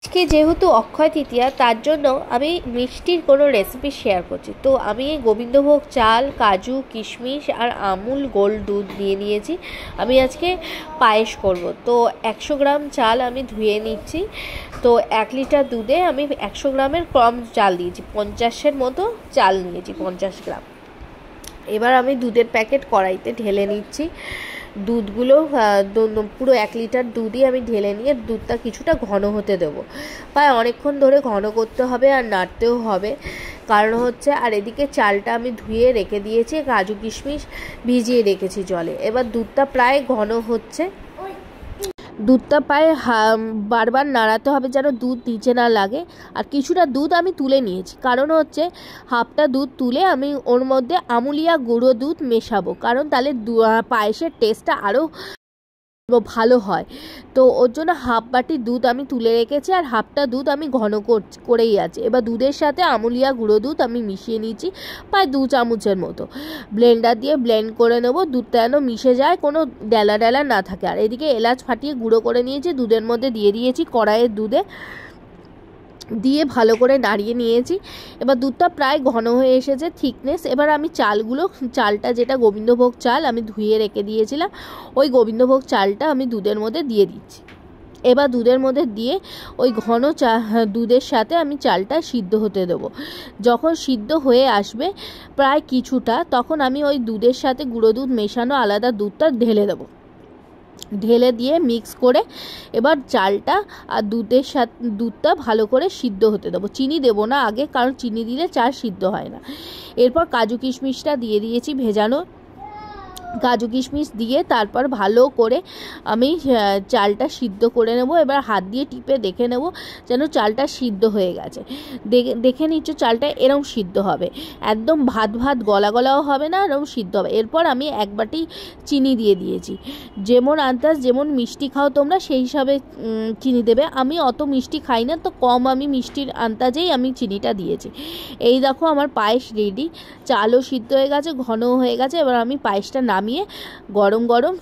আজকে যেহেতু অক্ষয় তৃতীয়া, তার জন্য আমি মিষ্টির কোনো রেসিপি শেয়ার করছি। তো আমি গোবিন্দভোগ চাল, কাজু, কিশমিশ আর আমুল গোল্ড দুধ নিয়ে নিয়েছি। আমি আজকে পায়েস করব। তো 100 গ্রাম চাল আমি ধুয়ে নিচ্ছি। তো 1 লিটার দুধে আমি 100 গ্রামের কম চাল দিয়েছি, 50-এর মতো চাল নিয়েছি, 50 গ্রাম। এবার আমি দুধের প্যাকেট কড়াইতে ঢেলে নিচ্ছি। দুধগুলো পুরো 1 লিটার দুধই আমি ঢেলে নিয়ে দুধটা কিছুটা ঘন হতে দেবো। প্রায় অনেকক্ষণ ধরে ঘন করতে হবে আর নাড়তেও হবে। কারণ হচ্ছে, আর এদিকে চালটা আমি ধুয়ে রেখে দিয়েছি, কাজু কিশমিশ ভিজিয়ে রেখেছি জলে। এবার দুধটা প্রায় ঘন হচ্ছে। দুধটা প্রায় বারবার নাড়াতে হবে যেন দুধ নিচে না লাগে। আর কিছুটা দুধ আমি তুলে নিয়েছি, কারণ হচ্ছে হাফটা দুধ তুলে আমি ওর মধ্যে আমুলিয়া গুঁড়ো দুধ মেশাবো, কারণ তাহলে পায়েসের টেস্টটা আরও ভালো হয়। তো ওর জন্য হাফ বাটি দুধ আমি তুলে রেখেছি, আর হাফটা দুধ আমি ঘন করেই আছে। এবার দুধের সাথে আমুলিয়া গুঁড়ো দুধ আমি মিশিয়ে নিয়েছি প্রায় 2 চামচের মতো। ব্লেন্ডার দিয়ে ব্লেন্ড করে নেব, দুধটা যেন মিশে যায়, কোনো ডেলা ডেলা না থাকে। আর এদিকে এলাচ ফাটিয়ে গুঁড়ো করে নিয়েছি, দুধের মধ্যে দিয়ে দিয়েছি, কড়াইয়ের দুধে দিয়ে ভালো করে নাড়িয়ে নিয়েছি। এবার দুধটা প্রায় ঘন হয়ে এসেছে থিকনেস। এবার আমি চালটা যেটা গোবিন্দভোগ চাল আমি ধুয়ে রেখে দিয়েছিলাম, ওই গোবিন্দভোগ চালটা আমি দুধের মধ্যে দিয়ে দিচ্ছি। এবার দুধের মধ্যে দিয়ে ওই ঘন দুধের সাথে আমি চালটা সিদ্ধ হতে দেবো। যখন সিদ্ধ হয়ে আসবে প্রায় কিছুটা, তখন আমি ওই দুধের সাথে গুঁড়ো দুধ মেশানো আলাদা দুধটা ঢেলে দিয়ে মিক্স করে এবার চালটা আর দুধটা ভালো করে সিদ্ধ হতে দেবো। চিনি দেবো না আগে, কারণ চিনি দিলে চাল সিদ্ধ হয় না। এরপর কাজু কিশমিশটা দিয়ে দিয়েছি, ভেজানো কাজু কিশমিশ দিয়ে তারপর ভালো করে আমি চালটা সিদ্ধ করে নেব। এবার হাত দিয়ে টিপে দেখে নেব যেন চালটা সিদ্ধ হয়ে গেছে। দেখে নিচ্ছ চালটা এরকম সিদ্ধ হবে, একদম ভাত ভাত গলা গলাও হবে না, এরকম সিদ্ধ হবে। এরপর আমি 1 বাটি চিনি দিয়ে দিয়েছি। যেমন আন্দাজ, যেমন মিষ্টি খাও তোমরা সেই হিসাবে চিনি দেবে। আমি অত মিষ্টি খাই না, তো কম আমি মিষ্টির আন্দাজেই আমি চিনিটা দিয়েছি। এই দেখো আমার পায়েস রেডি, চালও সিদ্ধ হয়ে গেছে, ঘনও হয়ে গেছে। এবার আমি পায়েসটা নামিয়ে গরম গরম,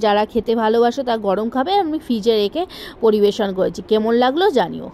যারা খেতে ভালোবাসে তারা গরম খাবে, আমি ফ্রিজে রেখে পরিবেশন করেছি। কেমন লাগলো জানিও।